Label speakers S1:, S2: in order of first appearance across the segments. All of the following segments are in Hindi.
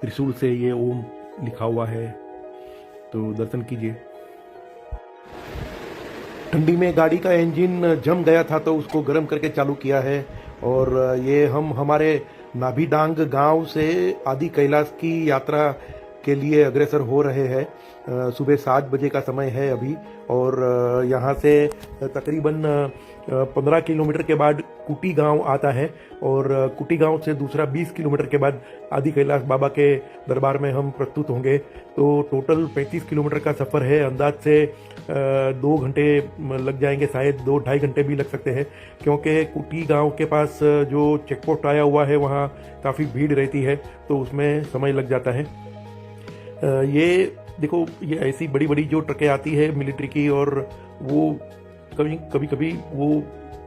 S1: त्रिशूल से ये ओम लिखा हुआ है, तो दर्शन कीजिए। ठंडी में गाड़ी का इंजन जम गया था तो उसको गर्म करके चालू किया है। और ये हम हमारे नाभिडांग गांव से आदि कैलाश की यात्रा के लिए अग्रसर हो रहे हैं। सुबह 7 बजे का समय है अभी, और यहाँ से तकरीबन 15 किलोमीटर के बाद कुटी गांव आता है, और कुटी गांव से दूसरा 20 किलोमीटर के बाद आदि कैलाश बाबा के दरबार में हम प्रस्तुत होंगे। तो टोटल 35 किलोमीटर का सफ़र है। अंदाज से 2 घंटे लग जाएंगे, शायद 2-2.5 घंटे भी लग सकते हैं, क्योंकि कुटी गांव के पास जो चेकपोस्ट आया हुआ है वहाँ काफ़ी भीड़ रहती है, तो उसमें समय लग जाता है। ये देखो, ये ऐसी बड़ी बड़ी जो ट्रकें आती है मिलिट्री की, और वो कभी कभी वो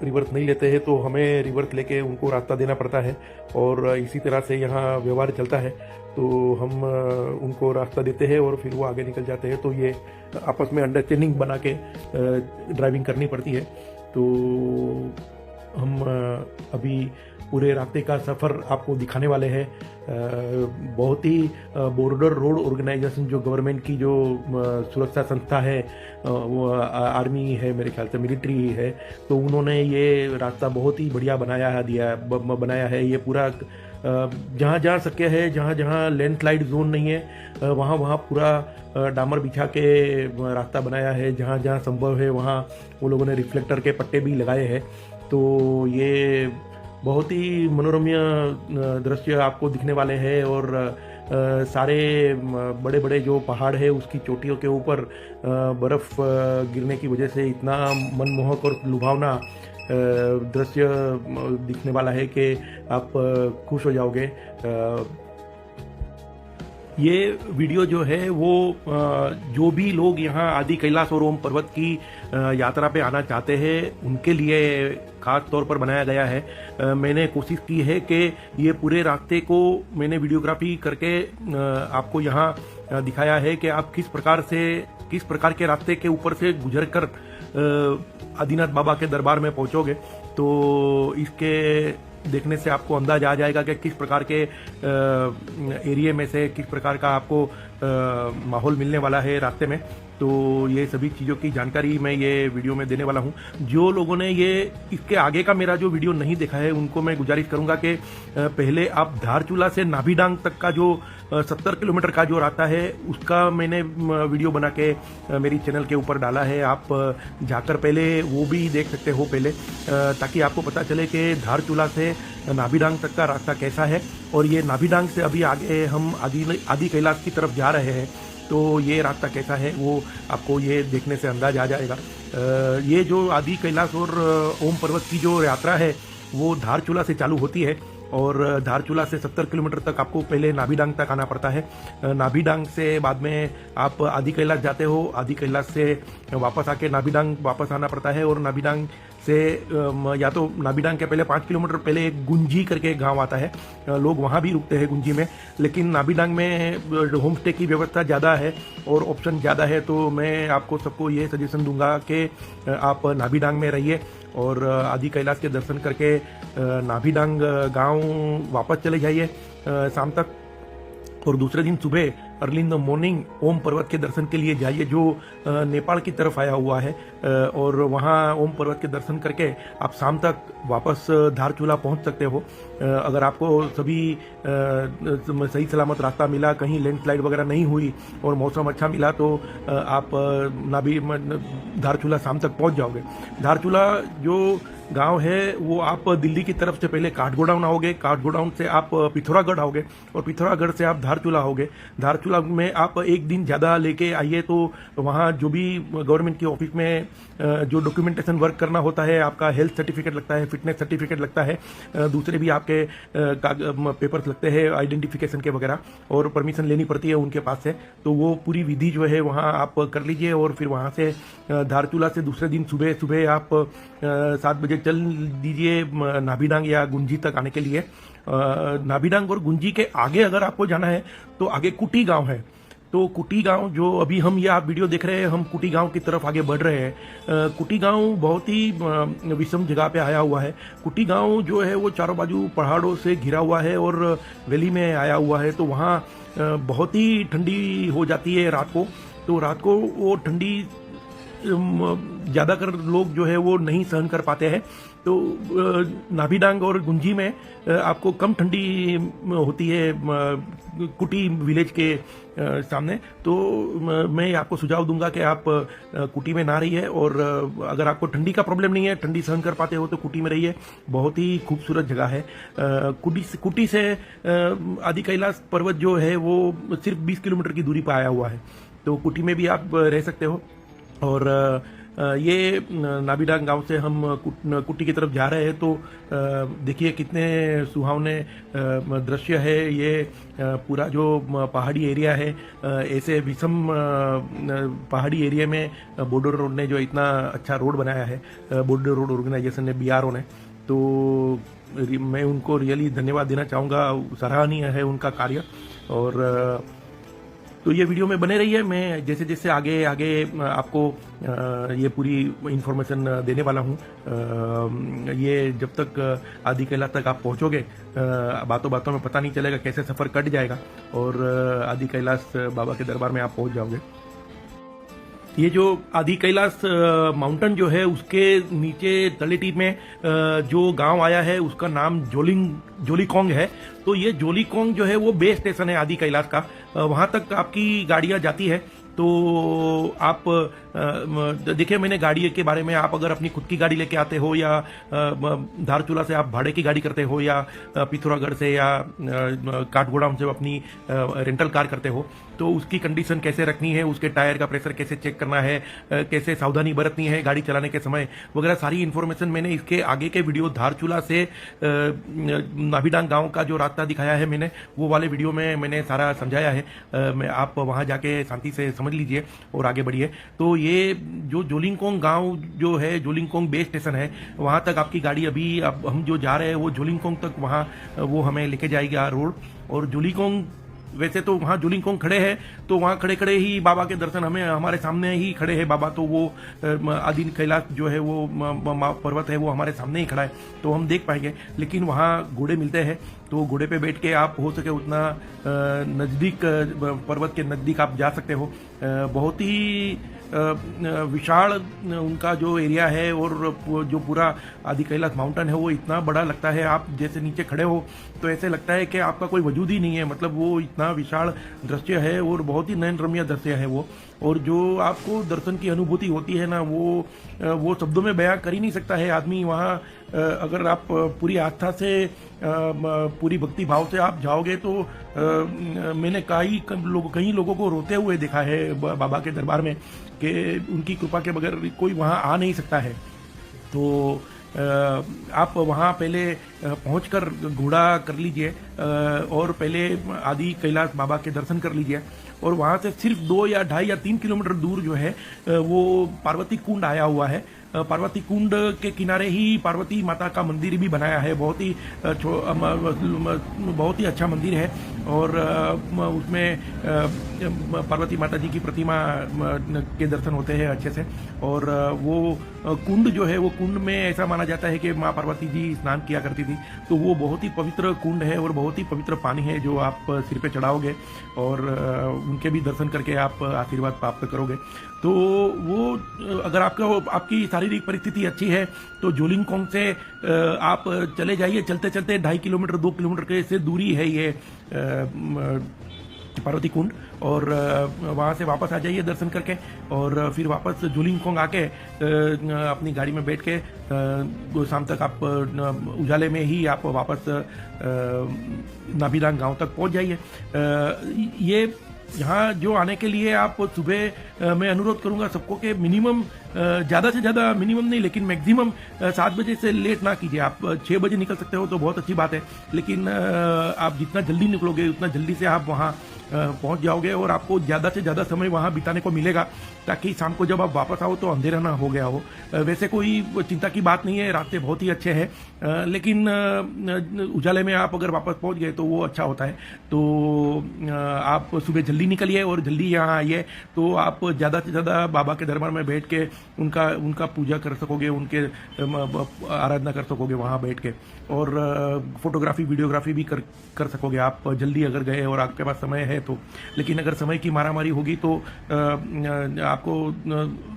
S1: रिवर्स नहीं लेते हैं, तो हमें रिवर्स लेके उनको रास्ता देना पड़ता है, और इसी तरह से यहाँ व्यवहार चलता है। तो हम उनको रास्ता देते हैं और फिर वो आगे निकल जाते हैं। तो ये आपस में अंडरस्टैंडिंग बना के ड्राइविंग करनी पड़ती है। तो हम अभी पूरे रास्ते का सफ़र आपको दिखाने वाले हैं। बहुत ही बॉर्डर रोड ऑर्गेनाइजेशन, जो गवर्नमेंट की जो सुरक्षा संस्था है, वो आर्मी है मेरे ख्याल से, मिलिट्री है, तो उन्होंने ये रास्ता बहुत ही बढ़िया बनाया है। ये पूरा जहाँ जहाँ शक्य है, जहाँ जहाँ लैंडस्लाइड जोन नहीं है, वहाँ वहाँ पूरा डामर बिछा के रास्ता बनाया है। जहाँ जहाँ संभव है वहाँ वो लोगों ने रिफ्लेक्टर के पट्टे भी लगाए हैं। तो ये बहुत ही मनोरम्य दृश्य आपको दिखने वाले हैं। और सारे बड़े बड़े जो पहाड़ है उसकी चोटियों के ऊपर बर्फ़ गिरने की वजह से इतना मनमोहक और लुभावना दृश्य दिखने वाला है कि आप खुश हो जाओगे। ये वीडियो जो है वो जो भी लोग यहाँ आदि कैलाश और ओम पर्वत की यात्रा पे आना चाहते हैं उनके लिए खास तौर पर बनाया गया है। मैंने कोशिश की है कि ये पूरे रास्ते को मैंने वीडियोग्राफी करके आपको यहाँ दिखाया है कि आप किस प्रकार के रास्ते के ऊपर से गुजर कर आदिनाथ बाबा के दरबार में पहुँचोगे। तो इसके देखने से आपको अंदाज आ जाएगा कि किस प्रकार के एरिया में से किस प्रकार का आपको माहौल मिलने वाला है रास्ते में। तो ये सभी चीज़ों की जानकारी मैं ये वीडियो में देने वाला हूँ। जो लोगों ने ये इसके आगे का मेरा जो वीडियो नहीं देखा है उनको मैं गुजारिश करूँगा कि पहले आप धारचूला से नाभिडांग तक का जो 70 किलोमीटर का जो रास्ता है उसका मैंने वीडियो बना के मेरी चैनल के ऊपर डाला है। आप जाकर पहले वो भी देख सकते हो पहले, ताकि आपको पता चले कि धारचूला से नाभिडांग तक का रास्ता कैसा है। और ये नाभिडांग से अभी आगे हम आदि कैलाश की तरफ जा रहे हैं, तो ये रास्ता कैसा है वो आपको ये देखने से अंदाज आ जाएगा। ये जो आदि कैलाश और ओम पर्वत की जो यात्रा है वो धारचूला से चालू होती है, और धारचूला से 70 किलोमीटर तक आपको पहले नाभिडांग तक आना पड़ता है। नाभिडांग से बाद में आप आदि कैलाश जाते हो, आदि कैलाश से वापस आके नाभिडांग वापस आना पड़ता है। और नाभिडांग से या तो नाभिडांग के पहले 5 किलोमीटर पहले एक गुंजी करके गांव आता है, लोग वहां भी रुकते हैं गुंजी में। लेकिन नाभिडांग में होम स्टे की व्यवस्था ज़्यादा है और ऑप्शन ज़्यादा है, तो मैं आपको सबको ये सजेशन दूंगा कि आप नाभिडांग में रहिए और आदि कैलाश के दर्शन करके नाभिडांग गांव वापस चले जाइए शाम तक। और दूसरे दिन सुबह अर्ली इन द मॉर्निंग ओम पर्वत के दर्शन के लिए जाइए, जो नेपाल की तरफ आया हुआ है। और वहाँ ओम पर्वत के दर्शन करके आप शाम तक वापस धारचूला पहुँच सकते हो। अगर आपको सभी सही सलामत रास्ता मिला, कहीं लैंडस्लाइड वगैरह नहीं हुई और मौसम अच्छा मिला, तो आप धारचूला शाम तक पहुँच जाओगे। धारचूला जो गांव है वो आप दिल्ली की तरफ से पहले काठगोडाउन आओगे, काठगोडाउन से आप पिथौरागढ़ आओगे, और पिथौरागढ़ से आप धारचूला आओगे। धारचूला में आप एक दिन ज़्यादा लेके आइए, तो वहाँ जो भी गवर्नमेंट की ऑफिस में जो डॉक्यूमेंटेशन वर्क करना होता है, आपका हेल्थ सर्टिफिकेट लगता है, फिटनेस सर्टिफिकेट लगता है, दूसरे भी आपके पेपर्स लगते हैं आइडेंटिफिकेशन के वगैरह, और परमिशन लेनी पड़ती है उनके पास से। तो वो पूरी विधि जो है वहाँ आप कर लीजिए, और फिर वहाँ से धारचूला से दूसरे दिन सुबह सुबह आप 7 बजे चल दीजिए नाभिडांग या गुंजी तक आने के लिए। नाभिडांग और गुंजी के आगे अगर आपको जाना है तो आगे कुटी गांव है, तो कुटी गांव जो अभी हम ये आप वीडियो देख रहे हैं, हम कुटी गांव की तरफ आगे बढ़ रहे हैं। कुटी गांव बहुत ही विषम जगह पे आया हुआ है। कुटी गांव जो है वो चारों बाजू पहाड़ों से घिरा हुआ है और वैली में आया हुआ है। तो वहाँ बहुत ही ठंडी हो जाती है रात को। तो रात को वो ठंडी ज़्यादातर लोग जो है वो नहीं सहन कर पाते हैं। तो नाभिडांग और गुंजी में आपको कम ठंडी होती है कुटी विलेज के सामने। तो मैं आपको सुझाव दूंगा कि आप कुटी में ना रहिए, और अगर आपको ठंडी का प्रॉब्लम नहीं है, ठंडी सहन कर पाते हो, तो कुटी में रहिए। बहुत ही खूबसूरत जगह है। कुटी से आदि कैलाश पर्वत जो है वो सिर्फ 20 किलोमीटर की दूरी पर आया हुआ है। तो कुटी में भी आप रह सकते हो। और ये नाभिडांग गांव से हम कुटी की तरफ जा रहे हैं। तो देखिए कितने सुहावने दृश्य है। ये पूरा जो पहाड़ी एरिया है, ऐसे विषम पहाड़ी एरिया में बॉर्डर रोड ने जो इतना अच्छा रोड बनाया है, बॉर्डर रोड ऑर्गेनाइजेशन ने, BRO ने, तो मैं उनको रियली धन्यवाद देना चाहूँगा। सराहनीय है उनका कार्य। और तो ये वीडियो में बने रहिए। मैं जैसे जैसे आगे आगे आपको ये पूरी इन्फॉर्मेशन देने वाला हूँ। ये जब तक आदि कैलाश तक आप पहुँचोगे, बातों बातों में पता नहीं चलेगा कैसे सफ़र कट जाएगा और आदि कैलाश बाबा के दरबार में आप पहुँच जाओगे। ये जो आदि कैलाश माउंटेन जो है, उसके नीचे तलेटी में जो गांव आया है उसका नाम जोलीकोंग है। तो ये जोलीकोंग जो है वो बेस स्टेशन है आदि कैलाश का। वहां तक आपकी गाड़ियां जाती है। तो आप देखिए, मैंने गाड़ी के बारे में, आप अगर अपनी खुद की गाड़ी लेके आते हो या धारचूला से आप भाड़े की गाड़ी करते हो या पिथौरागढ़ से या काठगोदाम से अपनी रेंटल कार करते हो, तो उसकी कंडीशन कैसे रखनी है, उसके टायर का प्रेशर कैसे चेक करना है, कैसे सावधानी बरतनी है गाड़ी चलाने के समय वगैरह, सारी इन्फॉर्मेशन मैंने इसके आगे के वीडियो धारचूला से नाभिडांग गांव का जो रास्ता दिखाया है मैंने, वो वाले वीडियो में मैंने सारा समझाया है। आप वहां जाके शांति से समझ लीजिए और आगे बढ़िए। तो ये जो जोलिंगकोंग गांव जो है, जोलिंगकोंग बेस स्टेशन है, वहां तक आपकी गाड़ी अभी, अब हम जो जा रहे हैं वो जोलिंगकोंग तक, वहां वो हमें लेके जाएगी रोड। और जोलिंगकोंग, वैसे तो वहाँ जोलिंगकोंग खड़े हैं, तो वहाँ खड़े खड़े ही बाबा के दर्शन, हमें हमारे सामने ही खड़े हैं बाबा। तो वो आदि कैलाश जो है वो पर्वत है वो हमारे सामने ही खड़ा है, तो हम देख पाएंगे। लेकिन वहाँ घोड़े मिलते हैं, तो घोड़े पे बैठ के आप हो सके उतना नज़दीक, पर्वत के नज़दीक आप जा सकते हो। बहुत ही विशाल उनका जो एरिया है, और जो पूरा आदि कैलाश माउंटेन है वो इतना बड़ा लगता है। आप जैसे नीचे खड़े हो तो ऐसे लगता है कि आपका कोई वजूद ही नहीं है। मतलब वो इतना विशाल दृश्य है और बहुत ही नयन रम्य दृश्य है वो। और जो आपको दर्शन की अनुभूति होती है ना, वो शब्दों में बयां कर ही नहीं सकता है आदमी। वहाँ अगर आप पूरी आस्था से, पूरी भक्ति भाव से आप जाओगे, तो मैंने कई लोगों को रोते हुए देखा है बाबा के दरबार में, कि उनकी कृपा के बगैर कोई वहाँ आ नहीं सकता है। तो आप वहाँ पहले पहुंचकर घोड़ा कर लीजिए और पहले आदि कैलाश बाबा के दर्शन कर लीजिए। और वहाँ से सिर्फ 2 या 2.5 या 3 किलोमीटर दूर जो है वो पार्वती कुंड आया हुआ है। पार्वती कुंड के किनारे ही पार्वती माता का मंदिर भी बनाया है। बहुत ही अच्छा मंदिर है। और उसमें पार्वती माता जी की प्रतिमा के दर्शन होते हैं अच्छे से। और वो कुंड जो है, वो कुंड में ऐसा माना जाता है कि माँ पार्वती जी स्नान किया करती थी। तो वो बहुत ही पवित्र कुंड है और बहुत ही पवित्र पानी है जो आप सिर पे चढ़ाओगे और उनके भी दर्शन करके आप आशीर्वाद प्राप्त करोगे। तो वो, अगर आपकी शारीरिक परिस्थिति अच्छी है तो जोलिंगकोंग से आप चले जाइए, चलते चलते 2.5 किलोमीटर 2 किलोमीटर के से दूरी है ये पार्वती कुंड। और वहाँ से वापस आ जाइए दर्शन करके, और फिर वापस जोलिंगकोंग आके अपनी गाड़ी में बैठ के शाम तक आप उजाले में ही आप वापस नाभिडांग गांव तक पहुँच जाइए। ये यहाँ जो आने के लिए आप सुबह, मैं अनुरोध करूँगा सबको कि मिनिमम, ज़्यादा से ज़्यादा, मिनिमम नहीं लेकिन मैक्सिमम 7 बजे से लेट ना कीजिए। आप 6 बजे निकल सकते हो तो बहुत अच्छी बात है, लेकिन आप जितना जल्दी निकलोगे उतना जल्दी से आप वहाँ पहुंच जाओगे और आपको ज़्यादा से ज़्यादा समय वहाँ बिताने को मिलेगा, ताकि शाम को जब आप वापस आओ तो अंधेरा ना हो गया हो। वैसे कोई चिंता की बात नहीं है, रास्ते बहुत ही अच्छे हैं, लेकिन उजाले में आप अगर वापस पहुँच गए तो वो अच्छा होता है। तो आप सुबह जल्दी निकलिए और जल्दी यहाँ आइए, तो आप ज़्यादा से ज़्यादा बाबा के दरबार में बैठ के उनका पूजा कर सकोगे, उनके आराधना कर सकोगे वहाँ बैठ के, और फोटोग्राफी वीडियोग्राफी भी कर सकोगे आप जल्दी अगर गए और आपके पास समय है तो। लेकिन अगर समय की मारामारी होगी तो आपको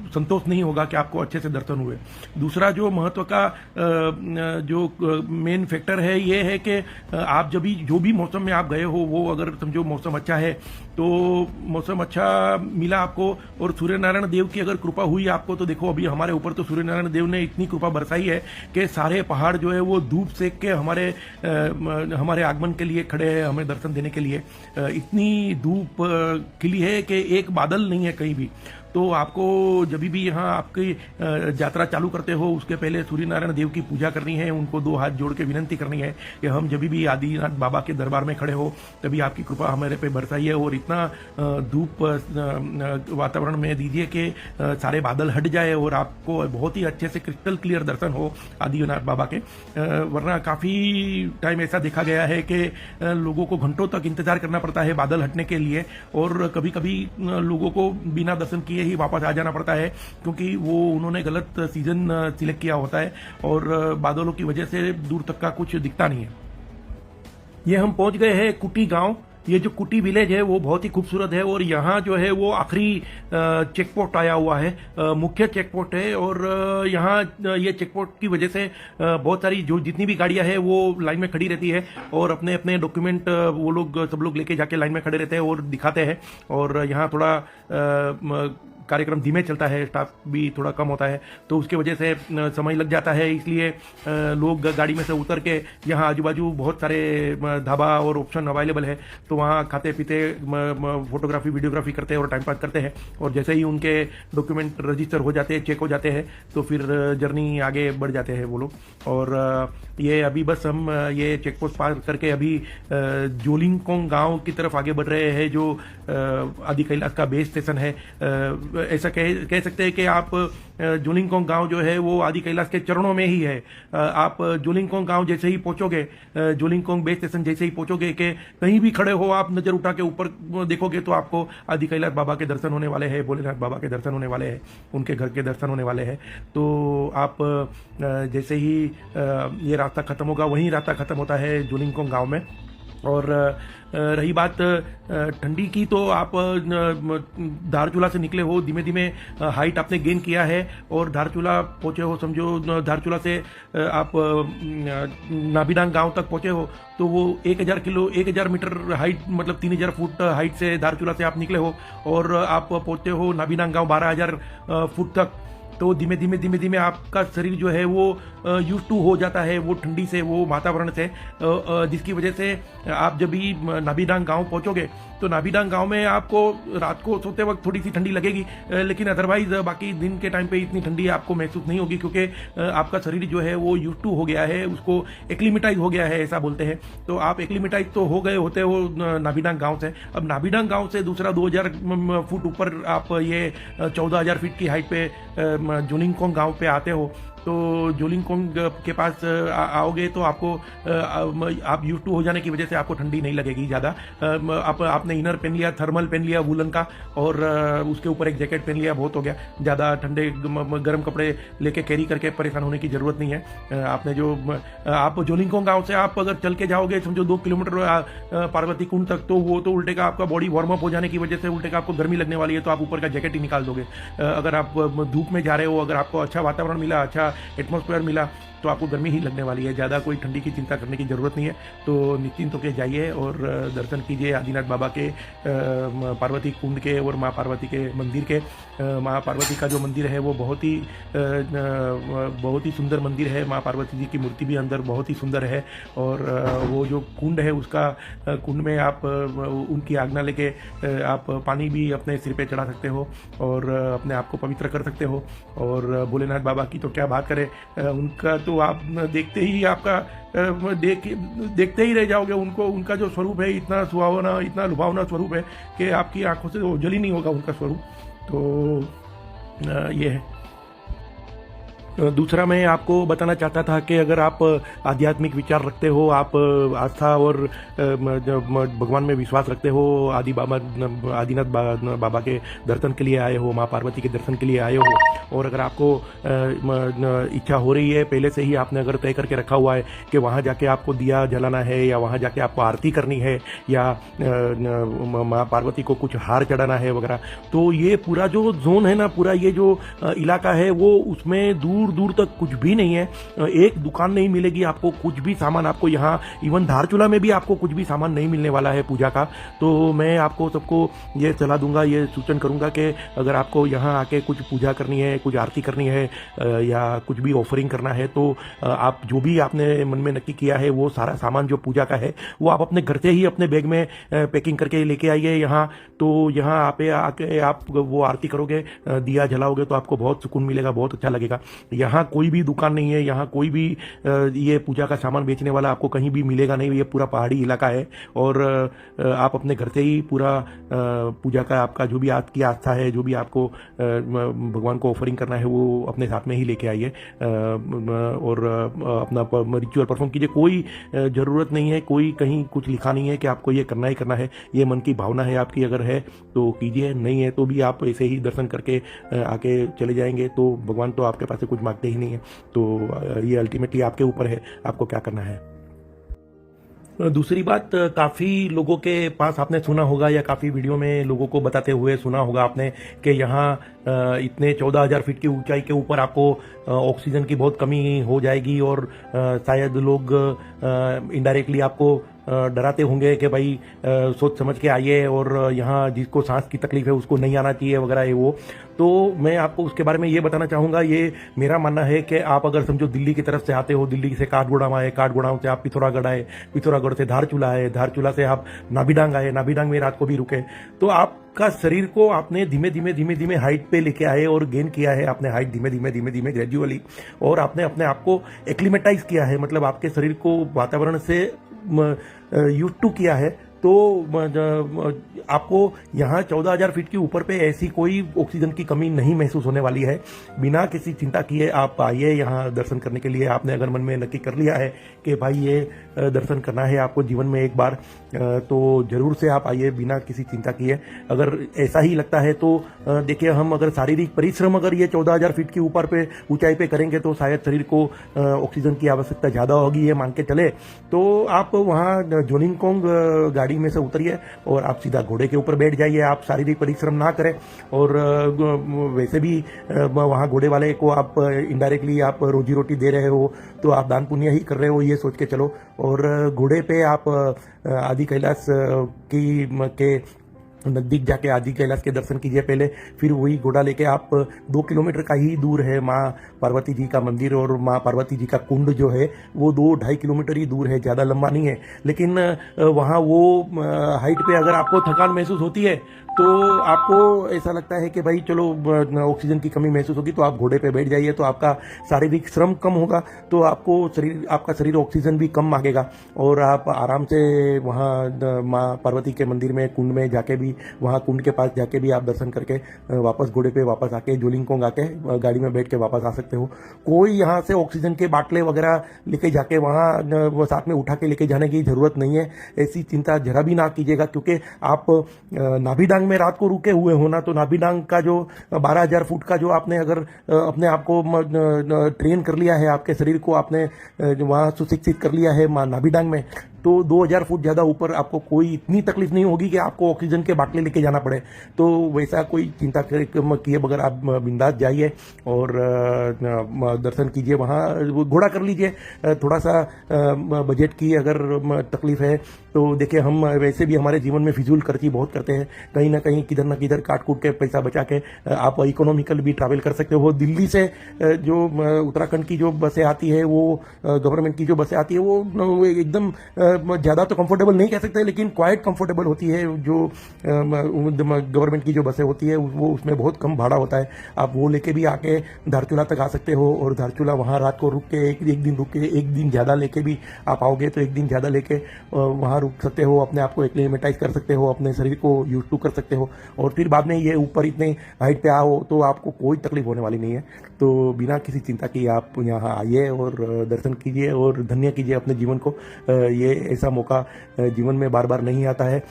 S1: संतोष नहीं होगा कि आपको अच्छे से दर्शन हुए। दूसरा जो महत्व का जो मेन फैक्टर है ये है कि आप जो भी मौसम में आप गए हो, वो अगर समझो मौसम अच्छा है तो मौसम अच्छा मिला आपको, और सूर्य नारायण देव की अगर कृपा हुई आपको, तो देखो अभी हमारे ऊपर तो सूर्य नारायण देव ने इतनी कृपा बरसाई है कि सारे पहाड़ जो है वो धूप सेक के हमारे आगमन के लिए खड़े हैं, हमें दर्शन देने के लिए। इतनी धूप खिली है कि एक बादल नहीं है कहीं भी। तो आपको जब भी यहाँ आपकी यात्रा चालू करते हो उसके पहले सूर्य नारायण देव की पूजा करनी है, उनको 2 हाथ जोड़ के विनंती करनी है कि हम जब भी आदिनाथ बाबा के दरबार में खड़े हो तभी आपकी कृपा हमारे पे बरसाइए, और इतना धूप वातावरण में दीजिए कि सारे बादल हट जाए और आपको बहुत ही अच्छे से क्रिस्टल क्लियर दर्शन हो आदिनाथ बाबा के। वरना काफ़ी टाइम ऐसा देखा गया है कि लोगों को घंटों तक इंतजार करना पड़ता है बादल हटने के लिए, और कभी कभी लोगों को बिना दर्शन किए ही वापस आ जाना पड़ता है, क्योंकि वो उन्होंने गलत सीजन सिलेक्ट किया होता है और बादलों की वजह से दूर तक का कुछ दिखता नहीं है। ये हम पहुंच गए हैं कुटी गांव। ये जो कुटी विलेज है वो बहुत ही खूबसूरत है, और यहाँ जो है वो आखिरी चेक पोस्ट आया हुआ है, मुख्य चेक पोस्ट है, और यहाँ ये चेक पोस्ट की वजह से बहुत सारी जितनी भी गाड़ियाँ हैं वो लाइन में खड़ी रहती है, और अपने अपने डॉक्यूमेंट वो लोग सब लोग लेके जाके लाइन में खड़े रहते हैं और दिखाते हैं। और यहाँ थोड़ा कार्यक्रम धीमे चलता है, स्टाफ भी थोड़ा कम होता है, तो उसके वजह से समय लग जाता है, इसलिए लोग गाड़ी में से उतर के यहाँ आजू बाजू बहुत सारे ढाबा और ऑप्शन अवेलेबल है, तो वहाँ खाते पीते फोटोग्राफी वीडियोग्राफी करते हैं और टाइम पास करते हैं, और जैसे ही उनके डॉक्यूमेंट रजिस्टर हो जाते हैं, चेक हो जाते हैं, तो फिर जर्नी आगे बढ़ जाते हैं वो लोग। और ये अभी बस हम ये चेक पोस्ट पार करके अभी जोलिंगकोंग गांव की तरफ आगे बढ़ रहे हैं, जो आदि कैलाश का बेस स्टेशन है। ऐसा कह सकते हैं कि आप जोलिंगकोंग गांव जो है वो आदि कैलाश के चरणों में ही है। आप जोलिंगकोंग गांव जैसे ही पहुंचोगे, जोलिंगकोंग बेस स्टेशन जैसे ही पहुंचोगे कि कहीं भी खड़े हो, आप नजर उठा के ऊपर देखोगे तो आपको आदि कैलाश बाबा के दर्शन होने वाले हैं, भोलेनाथ बाबा के दर्शन होने वाले हैं, उनके घर के दर्शन होने वाले हैं। तो आप जैसे ही ये रास्ता खत्म होगा, वहीं रास्ता खत्म होता है जोलिंगकोंग गांव में। और रही बात ठंडी की, तो आप धारचूला से निकले हो, धीमे धीमे हाइट आपने गेन किया है और धारचूला पहुँचे हो, समझो धारचूला से आप नाभिडांग गांव तक पहुँचे हो, तो वो 1000 मीटर हाइट, मतलब 3000 फुट हाइट से धारचूला से आप निकले हो, और आप पहुँचते हो नाभिडांग गांव 12000 फुट तक। तो धीमे धीमे आपका शरीर जो है वो यूज टू हो जाता है वो ठंडी से, वो वातावरण से, जिसकी वजह से आप जब भी नाभिडांग गांव पहुंचोगे तो नाभिडांग गांव में आपको रात को सोते वक्त थोड़ी सी ठंडी लगेगी, लेकिन अदरवाइज बाकी दिन के टाइम पे इतनी ठंडी आपको महसूस नहीं होगी, क्योंकि आपका शरीर जो है वो यूज टू हो गया है, उसको एक्लिमेटाइज हो गया है, ऐसा बोलते हैं। तो आप एक्लिमेटाइज तो हो गए होते हो नाभिडांग गांव से। अब नाभिडांग गांव से दूसरा 2000 फुट ऊपर आप ये 14000 फीट की हाइट पे जोलिंगकोंग गांव पे आते हो। तो जोलिंगकोंग के पास आओगे तो आपको आप यूज टू हो जाने की वजह से आपको ठंडी नहीं लगेगी ज़्यादा। आपने इनर पहन लिया, थर्मल पहन लिया वूलन का, और उसके ऊपर एक जैकेट पहन लिया, बहुत हो गया। ज़्यादा ठंडे गर्म कपड़े लेके कैरी करके परेशान होने की ज़रूरत नहीं है। आपने जो आप जोलिंगकोंग गांव से आप अगर चल के जाओगे समझो 2 किलोमीटर पार्वती कुंड तक, तो वो तो उल्टे का आपका बॉडी वार्म अप हो जाने की वजह से उल्टे का आपको गर्मी लगने वाली है, तो आप ऊपर का जैकेट ही निकाल दोगे। अगर आप धूप में जा रहे हो, अगर आपको अच्छा वातावरण मिला, अच्छा एटमॉस्फेयर मिला, तो आपको गर्मी ही लगने वाली है, ज़्यादा कोई ठंडी की चिंता करने की ज़रूरत नहीं है। तो निश्चिंत होकर जाइए और दर्शन कीजिए आदिनाथ बाबा के, पार्वती कुंड के और माँ पार्वती के मंदिर के। माँ पार्वती का जो मंदिर है वो बहुत ही सुंदर मंदिर है। माँ पार्वती जी की मूर्ति भी अंदर बहुत ही सुंदर है, और वो जो कुंड है उसका कुंड में आप उनकी आज्ञा लेके आप पानी भी अपने सिर पे चढ़ा सकते हो और अपने आप को पवित्र कर सकते हो। और भोलेनाथ बाबा की तो क्या बात करें, उनका तो आप देखते ही आपका देखते ही रह जाओगे उनको। उनका जो स्वरूप है इतना सुहावना, इतना लुभावना स्वरूप है कि आपकी आंखों से ओझल ही नहीं होगा उनका स्वरूप। तो ये है। दूसरा मैं आपको बताना चाहता था कि अगर आप आध्यात्मिक विचार रखते हो, आप आस्था और भगवान में विश्वास रखते हो, आदिनाथ बाबा के दर्शन के लिए आए हो, माँ पार्वती के दर्शन के लिए आए हो, और अगर आपको इच्छा हो रही है, पहले से ही आपने अगर तय करके रखा हुआ है कि वहाँ जाके आपको दिया जलाना है या वहाँ जाके आपको आरती करनी है या माँ पार्वती को कुछ हार चढ़ाना है वगैरह, तो ये पूरा जो जोन है ना, पूरा ये जो इलाका है वो उसमें दूर दूर तक कुछ भी नहीं है। एक दुकान नहीं मिलेगी आपको, कुछ भी सामान आपको यहाँ इवन धारचूला में भी आपको कुछ भी सामान नहीं मिलने वाला है पूजा का। तो मैं आपको सबको ये सलाह दूंगा, ये सूचन करूंगा कि अगर आपको यहाँ आके कुछ पूजा करनी है, कुछ आरती करनी है या कुछ भी ऑफरिंग करना है, तो आप जो भी आपने मन में नक्की किया है वो सारा सामान जो पूजा का है वो आप अपने घर से ही अपने बैग में पैकिंग करके लेके आइए यहाँ। तो यहाँ आके आप वो आरती करोगे, दिया जलाओगे तो आपको बहुत सुकून मिलेगा, बहुत अच्छा लगेगा। यहाँ कोई भी दुकान नहीं है, यहाँ कोई भी ये पूजा का सामान बेचने वाला आपको कहीं भी मिलेगा नहीं। ये पूरा पहाड़ी इलाका है और आप अपने घर से ही पूरा पूजा का आपका जो भी आपकी आस्था है, जो भी आपको भगवान को ऑफरिंग करना है वो अपने साथ में ही लेके आइए और अपना रिचुअल परफॉर्म कीजिए। कोई ज़रूरत नहीं है, कोई कहीं कुछ लिखा नहीं है कि आपको ये करना ही करना है। ये मन की भावना है आपकी, अगर है तो कीजिए, नहीं है तो भी आप ऐसे ही दर्शन करके आके चले जाएंगे। तो भगवान तो आपके पास से कुछ मांगते ही नहीं है। तो ये अल्टीमेटली आपके ऊपर है, आपको क्या करना है। दूसरी बात, काफ़ी लोगों के पास आपने सुना होगा या काफ़ी वीडियो में लोगों को बताते हुए सुना होगा आपने कि यहाँ इतने 14,000 फीट की ऊंचाई के ऊपर आपको ऑक्सीजन की बहुत कमी हो जाएगी और शायद लोग इनडायरेक्टली आपको डराते होंगे कि भाई सोच समझ के आइए और यहाँ जिसको सांस की तकलीफ है उसको नहीं आना चाहिए वगैरह है वो। तो मैं आपको उसके बारे में ये बताना चाहूँगा, ये मेरा मानना है कि आप अगर समझो दिल्ली की तरफ से आते हो, दिल्ली से काठगोदाम आए, काठगोदाम से आप पिथौरागढ़ आए, पिथौरागढ़ से धारचूला आए, धारचूला से आप नाभीडांग आए, नाभीडांग में रात को भी रुके, तो आपका शरीर को आपने धीमे धीमे हाइट पे लेके आए और गेन किया है आपने हाइट धीमे धीमे ग्रेजुअली, और आपने अपने आप को एक्लिमेटाइज किया है, मतलब आपके शरीर को वातावरण से यूज टू किया है। तो आपको यहाँ 14,000 फीट के ऊपर पे ऐसी कोई ऑक्सीजन की कमी नहीं महसूस होने वाली है। बिना किसी चिंता किए आप आइए यहाँ दर्शन करने के लिए। आपने अगर मन में नक्की कर लिया है कि भाई ये दर्शन करना है आपको जीवन में एक बार, तो जरूर से आप आइए बिना किसी चिंता किए। अगर ऐसा ही लगता है तो देखिए, हम अगर शारीरिक परिश्रम अगर ये 14,000 फीट के ऊपर पे ऊंचाई पे करेंगे तो शायद शरीर को ऑक्सीजन की आवश्यकता ज़्यादा होगी, ये मान के चले। तो आप वहाँ जोनिंगकोंग गाड़ी में से उतरिए और आप सीधा घोड़े के ऊपर बैठ जाइए। आप शारीरिक परिश्रम ना करें, और वैसे भी वहाँ घोड़े वाले को आप इनडायरेक्टली आप रोजी रोटी दे रहे हो, तो आप दान पुण्य ही कर रहे हो, ये सोच के चलो। और घोड़े पे आप आदि कैलाश के नज़दीक जाके आदि कैलाश के दर्शन कीजिए पहले, फिर वही घोड़ा लेके आप 2 किलोमीटर का ही दूर है माँ पार्वती जी का मंदिर, और माँ पार्वती जी का कुंड जो है वो 2-2.5 किलोमीटर ही दूर है, ज़्यादा लंबा नहीं है। लेकिन वहाँ वो हाइट पे अगर आपको थकान महसूस होती है तो आपको ऐसा लगता है कि भाई चलो ऑक्सीजन की कमी महसूस होगी, तो आप घोड़े पे बैठ जाइए, तो आपका शारीरिक श्रम कम होगा, तो आपका शरीर ऑक्सीजन भी कम मांगेगा, और आप आराम से वहाँ माँ पार्वती के मंदिर में कुंड में जाके भी, वहाँ कुंड के पास जाके भी आप दर्शन करके वापस घोड़े पे वापस आके जोलिंगकोंग आके गाड़ी में बैठ के वापस आ सकते हो। कोई यहाँ से ऑक्सीजन के बाटले वगैरह लेके जाके वहाँ वो साथ में उठा के लेके जाने की ज़रूरत नहीं है। ऐसी चिंता जरा भी ना कीजिएगा, क्योंकि आप नाभीडांग में रात को रुके हुए हो ना, तो नाभीडांग का जो 12,000 फुट का जो आपने अगर अपने आप को ट्रेन कर लिया है, आपके शरीर को आपने वहाँ सुशिक्षित कर लिया है नाभीडांग में, तो 2,000 फुट ज़्यादा ऊपर आपको कोई इतनी तकलीफ नहीं होगी कि आपको ऑक्सीजन के बाटले लेके जाना पड़े। तो वैसा कोई चिंता किए बगैर आप बिंदास जाइए और दर्शन कीजिए। वहाँ घोड़ा कर लीजिए। थोड़ा सा बजट की अगर तकलीफ है तो देखिए, हम वैसे भी हमारे जीवन में फिजूल खर्ची बहुत करते हैं, कहीं ना कहीं किधर ना किधर काट कूट के पैसा बचा के आप इकोनॉमिकल भी ट्रैवल कर सकते हो। दिल्ली से जो उत्तराखंड की जो बसें आती है, वो गवर्नमेंट की जो बसें आती है, वो एकदम ज़्यादा तो कंफर्टेबल नहीं कह सकते, लेकिन क्वाइट कंफर्टेबल होती है। जो गवर्नमेंट की जो बसें होती है वो उसमें बहुत कम भाड़ा होता है। आप वो लेके भी आके धारचूला तक आ सकते हो, और धारचूला वहाँ रात को रुक के एक दिन रुक के एक दिन ज़्यादा लेके भी आप आओगे तो एक दिन ज़्यादा लेके वहाँ रुक सकते हो, अपने आप को एक्लेमेटाइज कर सकते हो, अपने शरीर को यूज टू कर सकते हो, और फिर बाद में ये ऊपर इतने हाइट पे आओ तो आपको कोई तकलीफ होने वाली नहीं है। तो बिना किसी चिंता की आप यहाँ आइए और दर्शन कीजिए और धन्य कीजिए अपने जीवन को। ये ऐसा मौका जीवन में बार बार नहीं आता है।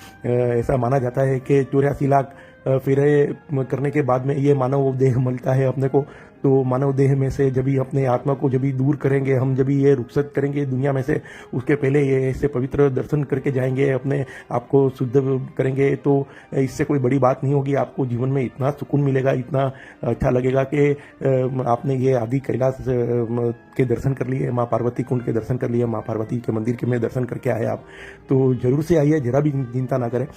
S1: ऐसा माना जाता है कि 84 लाख फेरे करने के बाद में ये मानव देह मिलता है अपने को। तो मानव देह में से जब भी अपने आत्मा को जब भी दूर करेंगे, हम जब भी ये रुखसत करेंगे दुनिया में से, उसके पहले ये ऐसे पवित्र दर्शन करके जाएंगे, अपने आप को शुद्ध करेंगे, तो इससे कोई बड़ी बात नहीं होगी। आपको जीवन में इतना सुकून मिलेगा, इतना अच्छा लगेगा कि आपने ये आदि कैलाश के दर्शन कर लिए, माँ पार्वती कुंड के दर्शन कर लिए, माँ पार्वती के मंदिर के में दर्शन करके आए आप। तो जरूर से आइए, जरा भी चिंता ना करें।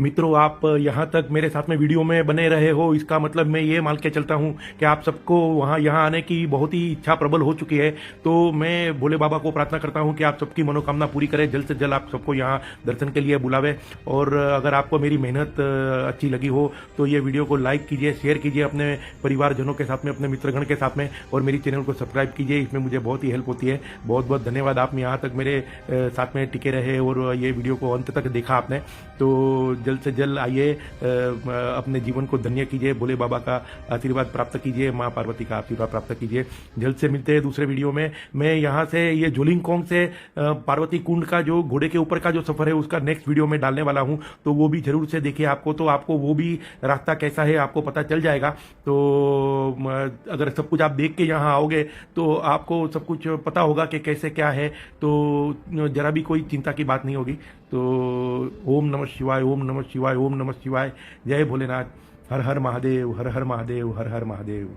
S1: मित्रों, आप यहाँ तक मेरे साथ में वीडियो में बने रहे हो, इसका मतलब मैं ये मान के चलता हूँ कि आप सबको यहाँ आने की बहुत ही इच्छा प्रबल हो चुकी है। तो मैं भोले बाबा को प्रार्थना करता हूँ कि आप सबकी मनोकामना पूरी करें, जल्द से जल्द आप सबको यहाँ दर्शन के लिए बुलावे। और अगर आपको मेरी मेहनत अच्छी लगी हो तो ये वीडियो को लाइक कीजिए, शेयर कीजिए अपने परिवारजनों के साथ में, अपने मित्रगण के साथ में, और मेरी चैनल को सब्सक्राइब कीजिए, इसमें मुझे बहुत ही हेल्प होती है। बहुत बहुत धन्यवाद, आप यहाँ तक मेरे साथ में टिके रहे और ये वीडियो को अंत तक देखा आपने। तो जल्द से जल्द आइए, अपने जीवन को धन्य कीजिए, भोले बाबा का आशीर्वाद प्राप्त कीजिए, माँ पार्वती का आशीर्वाद प्राप्त कीजिए। जल्द से मिलते हैं दूसरे वीडियो में। मैं यहाँ से ये जोलिंगकोंग से पार्वती कुंड का जो घोड़े के ऊपर का जो सफर है उसका नेक्स्ट वीडियो में डालने वाला हूँ, तो वो भी जरूर से देखिए। आपको वो भी रास्ता कैसा है आपको पता चल जाएगा। तो अगर सब कुछ आप देख के यहाँ आओगे तो आपको सब कुछ पता होगा कि कैसे क्या है, तो जरा भी कोई चिंता की बात नहीं होगी। तो ओम नमः शिवाय, ओम नमः शिवाय, ओम नमः शिवाय। जय भोलेनाथ। हर हर महादेव, हर हर महादेव, हर हर महादेव।